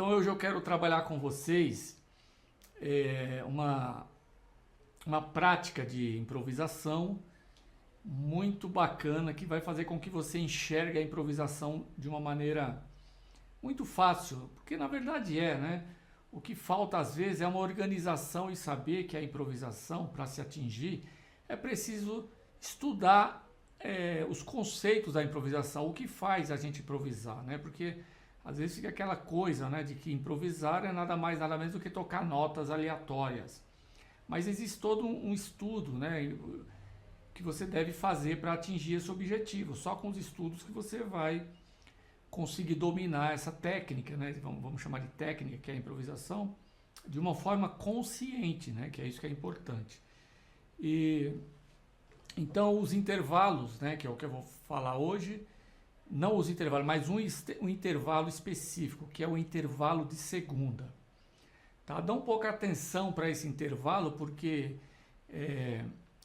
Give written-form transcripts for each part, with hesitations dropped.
Então hoje eu quero trabalhar com vocês uma prática de improvisação muito bacana que vai fazer com que você enxergue a improvisação de uma maneira muito fácil, porque na verdade né? O que falta às vezes é uma organização e saber que a improvisação, para se atingir, é preciso estudar os conceitos da improvisação, o que faz a gente improvisar, né? Porque às vezes fica aquela coisa, né, de que improvisar é nada mais, nada menos do que tocar notas aleatórias. Mas existe todo um estudo, né, que você deve fazer para atingir esse objetivo. Só com os estudos que você vai conseguir dominar essa técnica, né, vamos chamar de técnica, que é a improvisação, de uma forma consciente, né, que é isso que é importante. E então os intervalos, né, que é o que eu vou falar hoje, não os intervalos, mas um intervalo específico, que é o intervalo de segunda. Tá? Dá um pouco atenção para esse intervalo, porque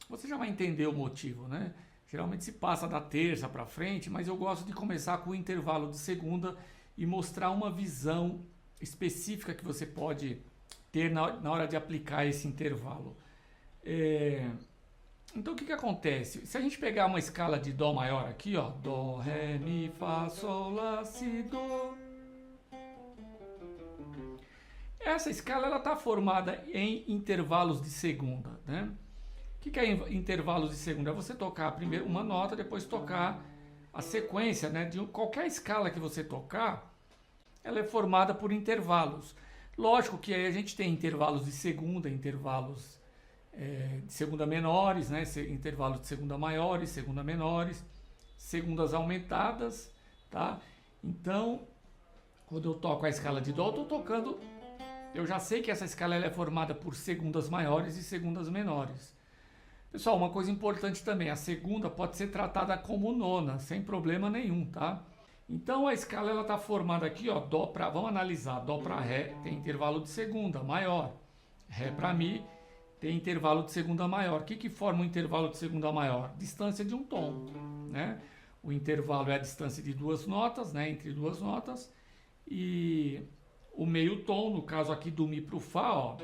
você já vai entender o motivo, né? Geralmente se passa da terça para frente, mas eu gosto de começar com o intervalo de segunda e mostrar uma visão específica que você pode ter na hora de aplicar esse intervalo. Então o que acontece? Se a gente pegar uma escala de Dó maior aqui, ó, Dó, Ré, Mi, Fá, Sol, Lá, Si, Dó. Essa escala ela está formada em intervalos de segunda, né? O que é intervalos de segunda? É você tocar primeiro uma nota, depois tocar a sequência, né? De qualquer escala que você tocar, ela é formada por intervalos. Lógico que aí a gente tem intervalos de segunda, intervalos de segunda menores, né? Intervalos de segunda maiores, segunda menores, segundas aumentadas, tá? Então, quando eu toco a escala de Dó, eu estou tocando, eu já sei que essa escala ela é formada por segundas maiores e segundas menores. Pessoal, uma coisa importante também, a segunda pode ser tratada como nona, sem problema nenhum, tá? Então a escala ela está formada aqui, ó, Dó para, vamos analisar, Dó para Ré tem intervalo de segunda maior, Ré para Mi tem intervalo de segunda maior. O que forma um intervalo de segunda maior? Distância de um tom, né? O intervalo é a distância de duas notas, né? Entre duas notas. E o meio tom, no caso aqui do Mi para o Fá, ó,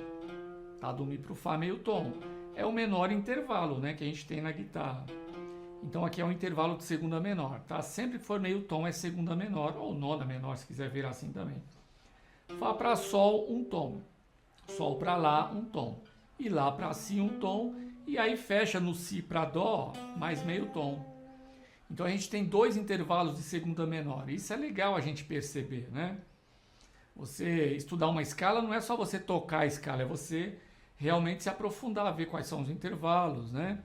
tá? Do Mi para o Fá, meio tom. É o menor intervalo, né? Que a gente tem na guitarra. Então aqui é um intervalo de segunda menor, tá? Sempre que for meio tom é segunda menor, ou nona menor, se quiser ver assim também. Fá para Sol, um tom. Sol para Lá, um tom. E Lá para Si um tom, e aí fecha no Si para Dó, mais meio tom. Então a gente tem dois intervalos de segunda menor. Isso é legal a gente perceber, né? Você estudar uma escala não é só você tocar a escala, é você realmente se aprofundar, ver quais são os intervalos, né?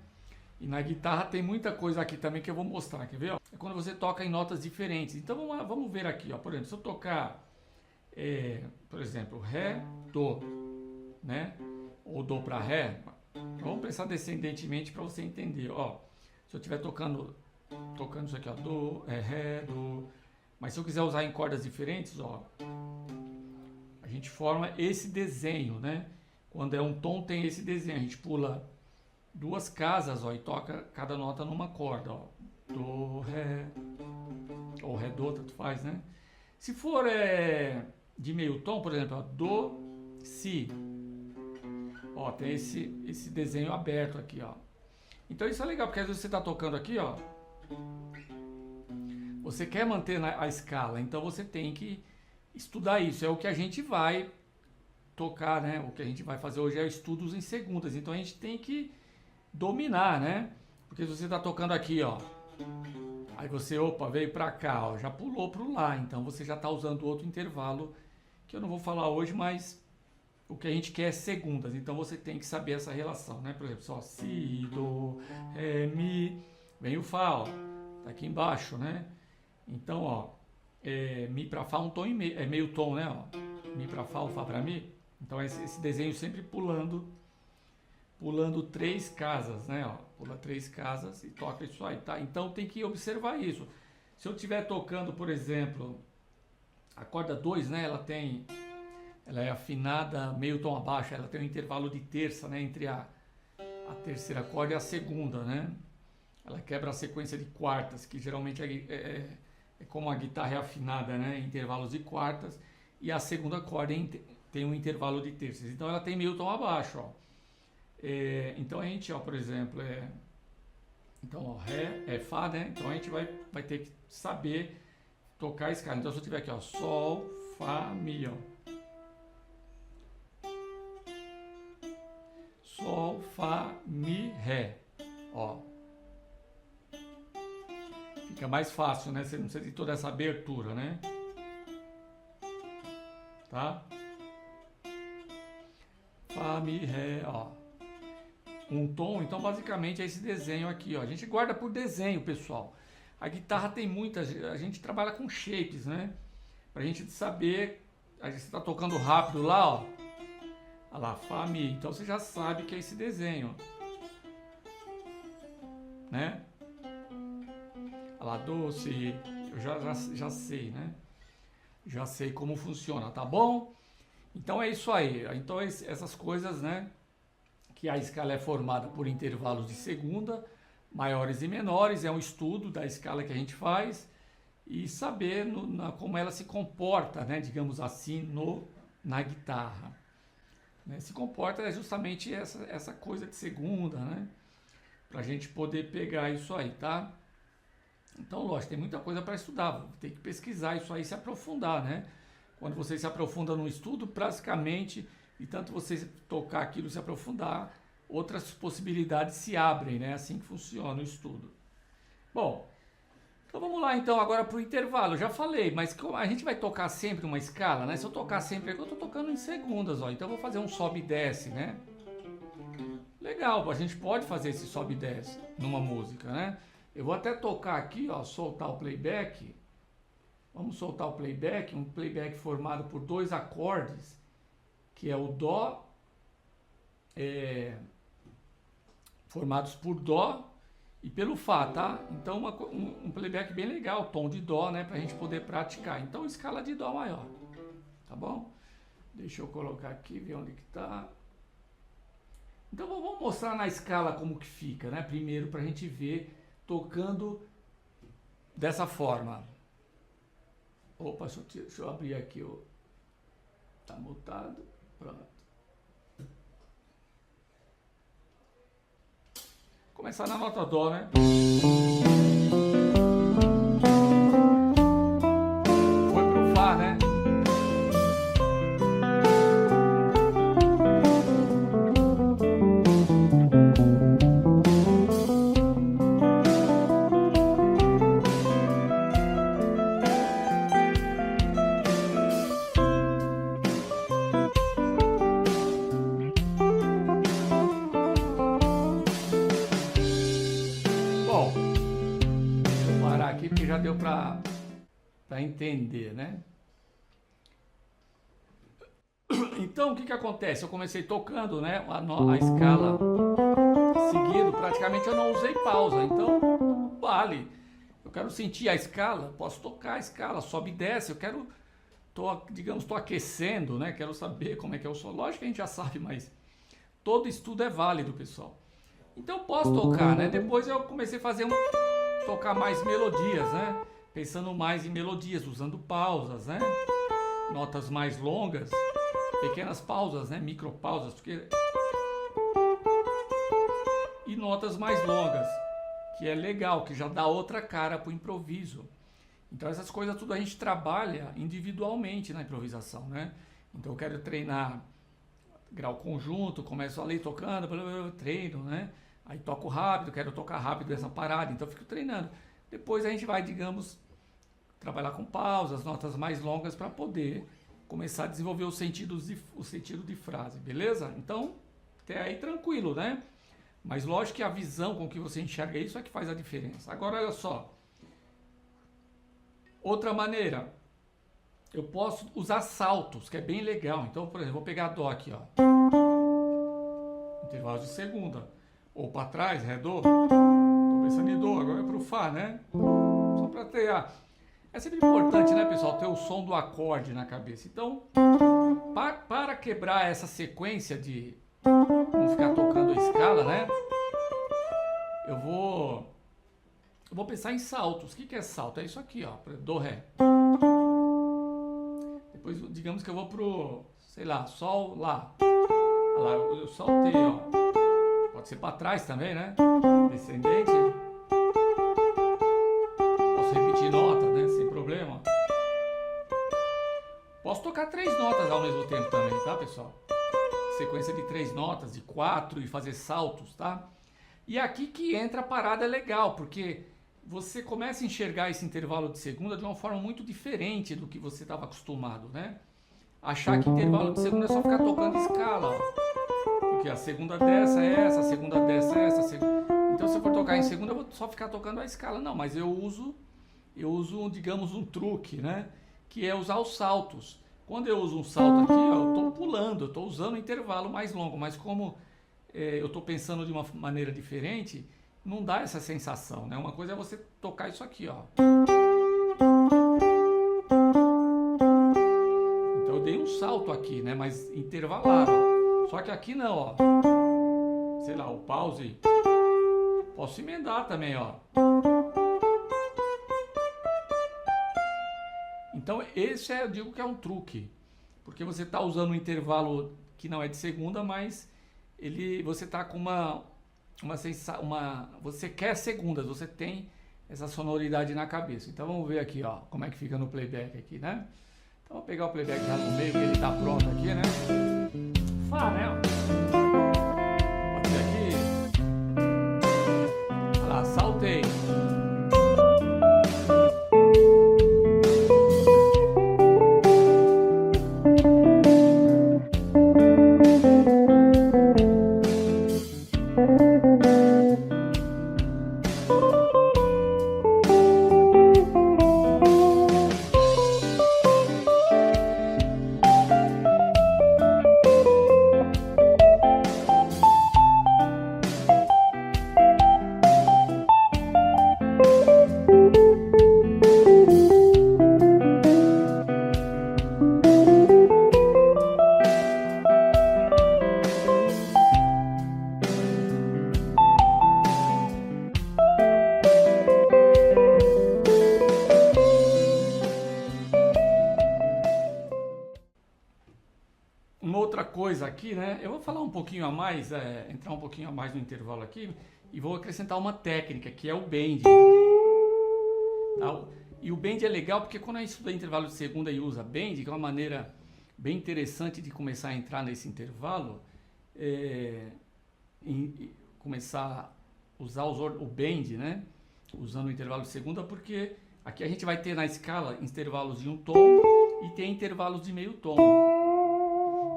E na guitarra tem muita coisa aqui também que eu vou mostrar, quer ver? É quando você toca em notas diferentes. Então vamos ver aqui, ó. Por exemplo, se eu tocar, por exemplo, Ré, Dó, né? Ou Dó para Ré, vamos pensar descendentemente para você entender, ó. Se eu estiver tocando isso aqui, ó, Dó, Ré, Dó, mas se eu quiser usar em cordas diferentes, ó, a gente forma esse desenho, né? Quando é um tom tem esse desenho, a gente pula duas casas, ó, e toca cada nota numa corda, ó. Dó, Ré, ou Ré, Dó, tanto faz, né? Se for de meio tom, por exemplo, ó, Dó, Si. Ó, tem esse desenho aberto aqui, ó. Então isso é legal, porque às vezes você está tocando aqui, ó. Você quer manter a escala, então você tem que estudar isso. É o que a gente vai tocar, né? O que a gente vai fazer hoje é estudos em segundas. Então a gente tem que dominar, né? Porque se você está tocando aqui, ó. Aí você, opa, veio para cá, ó, já pulou para o Lá. Então você já está usando outro intervalo, que eu não vou falar hoje, mas o que a gente quer é segundas, então você tem que saber essa relação, né? Por exemplo, só Si, Dó, Ré, Mi, vem o Fá, ó, tá aqui embaixo, né? Então, ó, Mi para Fá um tom e meio, meio tom, né? Ó, Mi para Fá, o Fá para Mi. Então esse desenho sempre pulando três casas, né? Ó, pula três casas e toca isso aí, tá? Então tem que observar isso. Se eu estiver tocando, por exemplo, a corda 2, né? Ela é afinada meio tom abaixo, ela tem um intervalo de terça, né, entre a terceira corda e a segunda, né? Ela quebra a sequência de quartas, que geralmente é como a guitarra é afinada, né, em intervalos de quartas. e a segunda corda tem um intervalo de terças. Então ela tem meio tom abaixo, ó. Então a gente, ó, por exemplo, então, ó, Ré é Fá, né? Então a gente vai ter que saber tocar a escala. Então se eu tiver aqui, ó, Sol, Fá, Mi, ó. Sol, Fá, Mi, Ré, ó. Fica mais fácil, né? Você não precisa de toda essa abertura, né? Tá? Fá, Mi, Ré, ó. Um tom, então basicamente é esse desenho aqui, ó. A gente guarda por desenho, pessoal. A guitarra tem muitas, a gente trabalha com shapes, né? Pra gente saber, a gente está tocando rápido lá, ó. Olha lá, Fá, Mi. Então você já sabe que é esse desenho, né? Olha lá, Do, Si. Eu já sei, né? Já sei como funciona, tá bom? Então é isso aí. Então essas coisas, né? Que a escala é formada por intervalos de segunda, maiores e menores, é um estudo da escala que a gente faz e saber como ela se comporta, né, digamos assim, na guitarra. Né? Se comporta é justamente essa coisa de segunda, né, para a gente poder pegar isso aí, tá? Então, lógico, tem muita coisa para estudar, tem que pesquisar isso aí, se aprofundar, né? Quando você se aprofunda no estudo, praticamente, e tanto você tocar aquilo, se aprofundar, outras possibilidades se abrem, né? Assim que funciona o estudo. Bom, então vamos lá então agora para o intervalo. Eu já falei, mas a gente vai tocar sempre uma escala, né? Se eu tocar sempre aqui, eu estou tocando em segundas, ó. Então eu vou fazer um sobe e desce, né? Legal, a gente pode fazer esse sobe e desce numa música, né? Eu vou até tocar aqui, ó, soltar o playback. Vamos soltar o playback, um playback formado por dois acordes, que é o Dó, formados por Dó e pelo Fá, tá? Então um playback bem legal, tom de Dó, né, pra gente poder praticar. Então escala de Dó maior, tá bom? Deixa eu colocar aqui, ver onde que tá. Então vamos mostrar na escala como que fica, né? Primeiro pra gente ver tocando dessa forma. Opa, deixa eu abrir aqui o... Tá mutado. Pronto. Começar na nota Dó, né? Foi pro Fá, né? Porque já deu para entender, né? Então, o que acontece? Eu comecei tocando, né, a escala seguido, praticamente eu não usei pausa, então vale. Eu quero sentir a escala, posso tocar a escala, sobe e desce, eu quero, tô aquecendo, né? Quero saber como é que é o som. Lógico que a gente já sabe, mas todo estudo é válido, pessoal. Então eu posso tocar, né? Depois eu comecei a tocar mais melodias, né? Pensando mais em melodias, usando pausas, né? Notas mais longas, pequenas pausas, né? Micropausas, e notas mais longas, que é legal, que já dá outra cara pro improviso. Então essas coisas tudo a gente trabalha individualmente na improvisação, né? Então eu quero treinar grau conjunto, começo ali tocando, treino, né? Aí toco rápido, quero tocar rápido essa parada, então eu fico treinando. Depois a gente vai, digamos, trabalhar com pausas, notas mais longas para poder começar a desenvolver o sentido de frase, beleza? Então, até aí tranquilo, né? Mas lógico que a visão com que você enxerga isso é que faz a diferença. Agora, olha só. Outra maneira, eu posso usar saltos, que é bem legal. Então, por exemplo, vou pegar Dó aqui, ó. Intervalo de segunda. Ou para trás, Ré, Dó. Tô pensando em Dó, agora é pro Fá, né? Só para ter É sempre importante, né, pessoal, ter o som do acorde na cabeça. Então, para quebrar essa sequência de não ficar tocando a escala, né? Eu vou pensar em saltos. O que é salto? É isso aqui, ó. Dó, Ré. Depois, digamos que eu vou pro, sei lá, sol lá. Olha lá, eu saltei, ó. Pode ser para trás também, né? Descendente. Posso repetir nota, né? Sem problema. Posso tocar 3 notas ao mesmo tempo também, tá, pessoal? Sequência de 3 notas, de 4 e fazer saltos, tá? E aqui que entra a parada legal, porque você começa a enxergar esse intervalo de segunda de uma forma muito diferente do que você estava acostumado, né? Achar que intervalo de segunda é só ficar tocando escala, ó. Porque a segunda dessa é essa, a segunda dessa é essa. Então se eu for tocar em segunda, eu vou só ficar tocando a escala. Não, mas eu uso, digamos, um truque, né? Que é usar os saltos. Quando eu uso um salto aqui, ó, eu estou pulando, eu estou usando um intervalo mais longo, mas como eu estou pensando de uma maneira diferente, não dá essa sensação, né? Uma coisa é você tocar isso aqui, ó. Então eu dei um salto aqui, né? Mas intervalado, ó. Só que aqui não, ó. Sei lá, o pause. Posso emendar também, ó. Então esse eu digo que é um truque, porque você está usando um intervalo que não é de segunda, mas você está com você quer segundas, você tem essa sonoridade na cabeça. Então vamos ver aqui, ó, como é que fica no playback aqui, né? Então vou pegar o playback já no meio, que ele está pronto aqui, né? Fá, né? Pode ser aqui. Olha lá, saltei. Uma outra coisa aqui, né? Eu vou falar um pouquinho a mais, entrar um pouquinho a mais no intervalo aqui e vou acrescentar uma técnica que é o bend. Tá? E o bend é legal porque quando a gente estuda intervalo de segunda e usa bend, que é uma maneira bem interessante de começar a entrar nesse intervalo, começar a usar o bend, né? Usando o intervalo de segunda, porque aqui a gente vai ter na escala intervalos de um tom e tem intervalos de meio tom.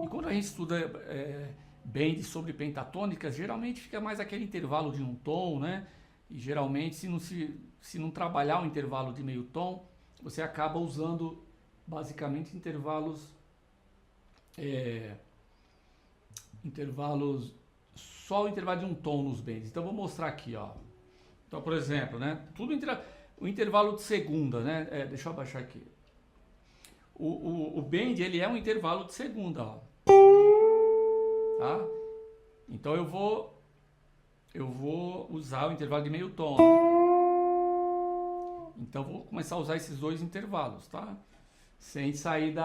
E quando a gente estuda bend sobre pentatônicas, geralmente fica mais aquele intervalo de um tom, né? E geralmente, se não trabalhar o intervalo de meio tom, você acaba usando basicamente só o intervalo de um tom nos bends. Então vou mostrar aqui, ó. Então, por exemplo, né? O intervalo de segunda, né? Deixa eu abaixar aqui. O bend, ele é um intervalo de segunda, ó. Tá? Então eu vou usar o intervalo de meio tom, ó. Então vou começar a usar esses dois intervalos, tá? Sem sair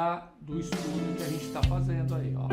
do estudo que a gente está fazendo aí, ó.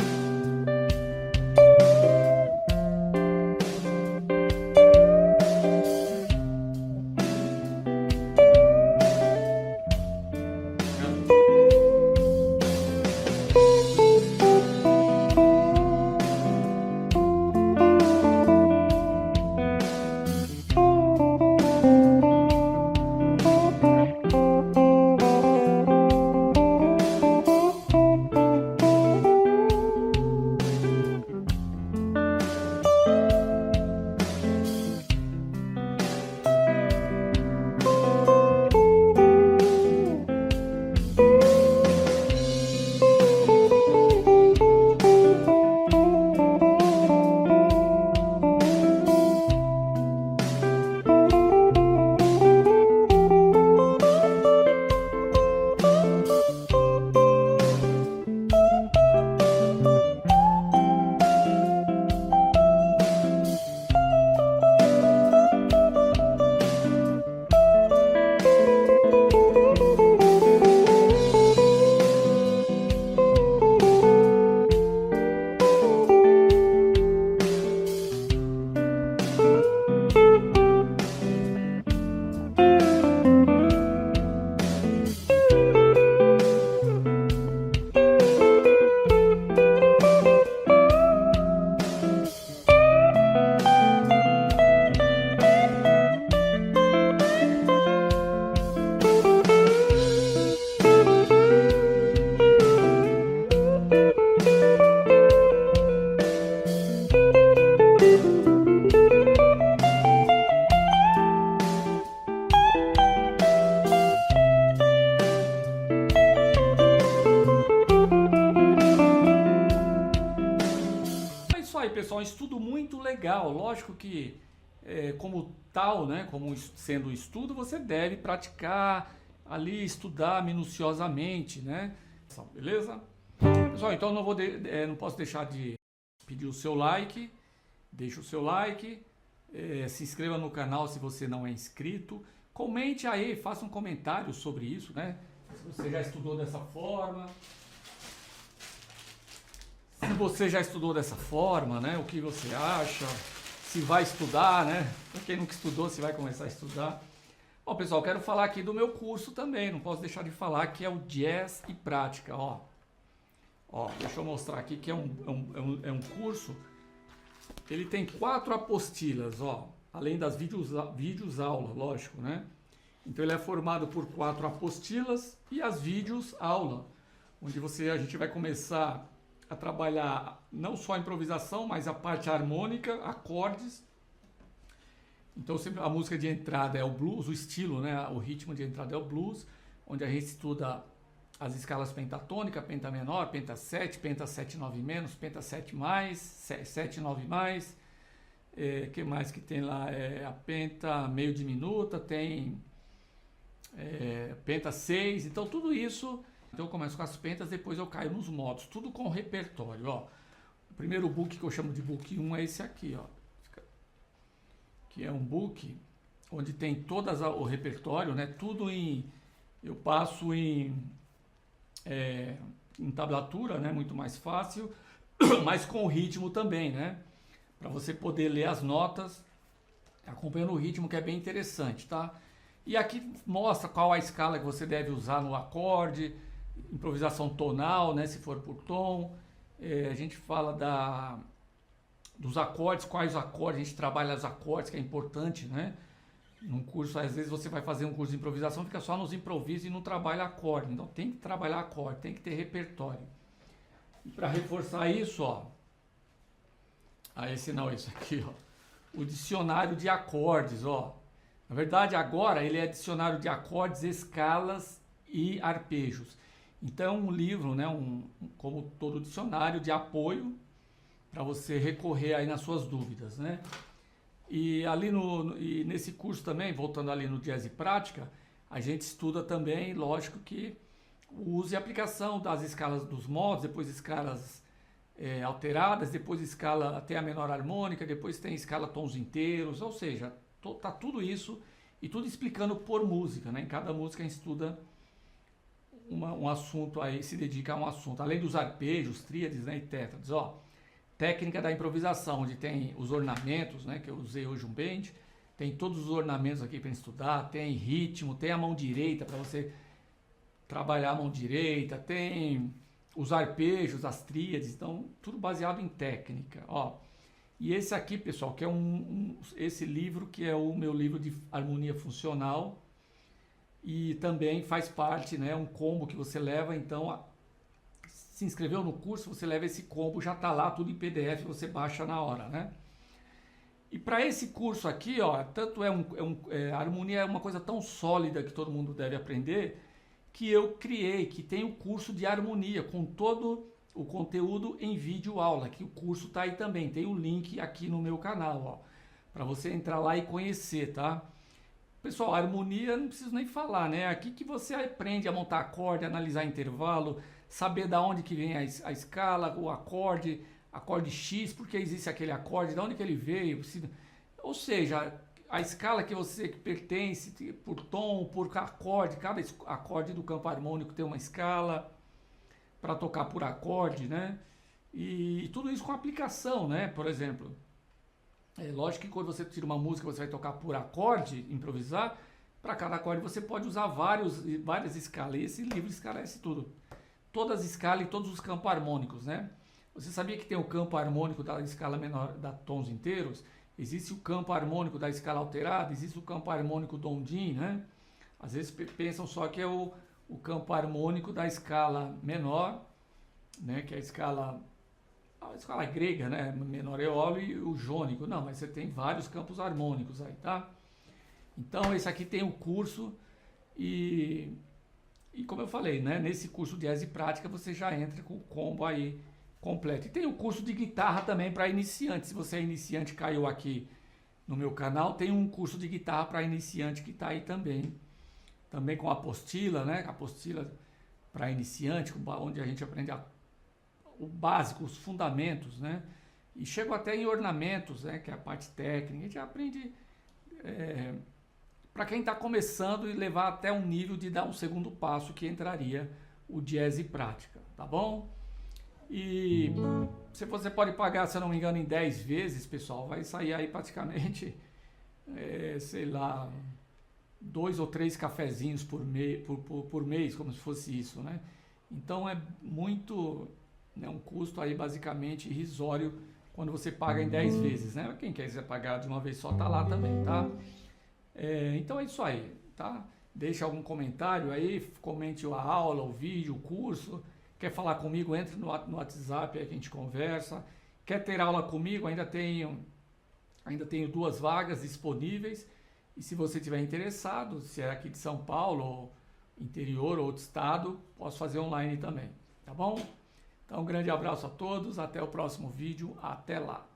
pessoal, um estudo muito legal. Lógico que, como tal, né, como sendo um estudo, você deve praticar ali, estudar minuciosamente, né? Beleza? Pessoal, então não posso deixar de pedir o seu like. Deixa o seu like, se inscreva no canal se você não é inscrito. Comente aí, faça um comentário sobre isso, né? Se você já estudou dessa forma. Se você já estudou dessa forma, né? O que você acha? Se vai estudar, né? Para quem nunca estudou, se vai começar a estudar. Ó, pessoal, quero falar aqui do meu curso também. Não posso deixar de falar que é o Jazz e Prática, ó. Ó, deixa eu mostrar aqui que é um curso. Ele tem 4 apostilas, ó. Além das vídeos aula, lógico, né? Então ele é formado por 4 apostilas e as vídeos aula, onde a gente vai começar a trabalhar não só a improvisação, mas a parte harmônica, acordes. Então sempre a música de entrada é o blues, o estilo, né? O ritmo de entrada é o blues, onde a gente estuda as escalas pentatônica, penta menor, penta 7, penta 7 9 menos, penta 7 mais, 7 9 mais. Que mais que tem lá? A penta meio diminuta, tem penta 6, então tudo isso. Então eu começo com as pentas, depois eu caio nos modos, tudo com repertório, ó. O primeiro book que eu chamo de book 1 é esse aqui, ó. Que é um book onde tem o repertório, né? Tudo eu passo em tablatura, né? Muito mais fácil, mas com ritmo também, né? Para você poder ler as notas acompanhando o ritmo, que é bem interessante, tá? E aqui mostra qual a escala que você deve usar no acorde, improvisação tonal, né? Se for por tom. A gente fala dos acordes, quais acordes, a gente trabalha os acordes, que é importante, né? Num curso, às vezes você vai fazer um curso de improvisação, fica só nos improvisos e não trabalha acorde. Então tem que trabalhar acorde, tem que ter repertório. E para reforçar isso, ó, esse aqui, ó, o dicionário de acordes, ó. Na verdade, agora ele é dicionário de acordes, escalas e arpejos. Então, um livro, né, como todo dicionário de apoio para você recorrer aí nas suas dúvidas, né? E ali nesse curso também, voltando ali no Jazz e Prática, a gente estuda também, lógico que o uso e aplicação das escalas dos modos, depois escalas alteradas, depois escala até a menor harmônica, depois tem escala tons inteiros, ou seja, tá tudo isso e tudo explicando por música, né? Em cada música a gente estuda um assunto aí, se dedica a um assunto, além dos arpejos, tríades, né, e tétrades, ó. Técnica da improvisação, onde tem os ornamentos, né, que eu usei hoje um band, tem todos os ornamentos aqui para estudar, tem ritmo, tem a mão direita para você trabalhar a mão direita, tem os arpejos, as tríades, então tudo baseado em técnica, ó. E esse aqui, pessoal, que é esse livro que é o meu livro de harmonia funcional e também faz parte, né, um combo que você leva, então se inscreveu no curso, você leva esse combo, já tá lá tudo em PDF, você baixa na hora, né? E para esse curso aqui, ó, tanto a harmonia é uma coisa tão sólida que todo mundo deve aprender, que eu criei, que tem o curso de harmonia, com todo o conteúdo em vídeo aula, que o curso tá aí também, tem o link aqui no meu canal, ó, para você entrar lá e conhecer, tá? Pessoal, a harmonia não preciso nem falar, né? Aqui que você aprende a montar acorde, analisar intervalo, saber da onde que vem a escala, o acorde X, porque existe aquele acorde, da onde que ele veio, ou seja, a escala que você pertence por tom, por acorde, cada acorde do campo harmônico tem uma escala para tocar por acorde, né? E tudo isso com aplicação, né? Por exemplo, lógico que quando você tira uma música, você vai tocar por acorde, improvisar, para cada acorde você pode usar várias escalas, e esse livro esclarece tudo. Todas as escalas e todos os campos harmônicos, né? Você sabia que tem o campo harmônico da escala menor, da tons inteiros? Existe o campo harmônico da escala alterada, existe o campo harmônico do ondin, né? Às vezes pensam só que é o campo harmônico da escala menor, né? Que é a escala grega, né? Menor eolo e o jônico. Não, mas você tem vários campos harmônicos aí, tá? Então esse aqui tem o curso e como eu falei, né? Nesse curso de Jazz e Prática você já entra com o combo aí completo. E tem o curso de guitarra também para iniciante. Se você é iniciante, caiu aqui no meu canal, tem um curso de guitarra para iniciante que está aí também. Também com apostila, né? Apostila para iniciante, onde a gente aprende o básico, os fundamentos, né? E chego até em ornamentos, né? Que é a parte técnica. A gente aprende para quem está começando e levar até um nível de dar um segundo passo, que entraria o jazz e prática, tá bom? E se você pode pagar, se eu não me engano, em 10 vezes, pessoal, vai sair aí praticamente, sei lá, 2 ou 3 cafezinhos por mês, como se fosse isso, né? Então é muito, né, um custo aí basicamente irrisório quando você paga em 10 vezes, né? Quem quiser pagar de uma vez só tá lá também, tá? Então é isso aí, tá? Deixa algum comentário aí, comente a aula, o vídeo, o curso. Quer falar comigo, entre no WhatsApp aí que a gente conversa. Quer ter aula comigo, ainda tenho 2 vagas disponíveis. E se você estiver interessado, se é aqui de São Paulo, ou interior ou outro estado, posso fazer online também, tá bom? Então um grande abraço a todos, até o próximo vídeo, até lá!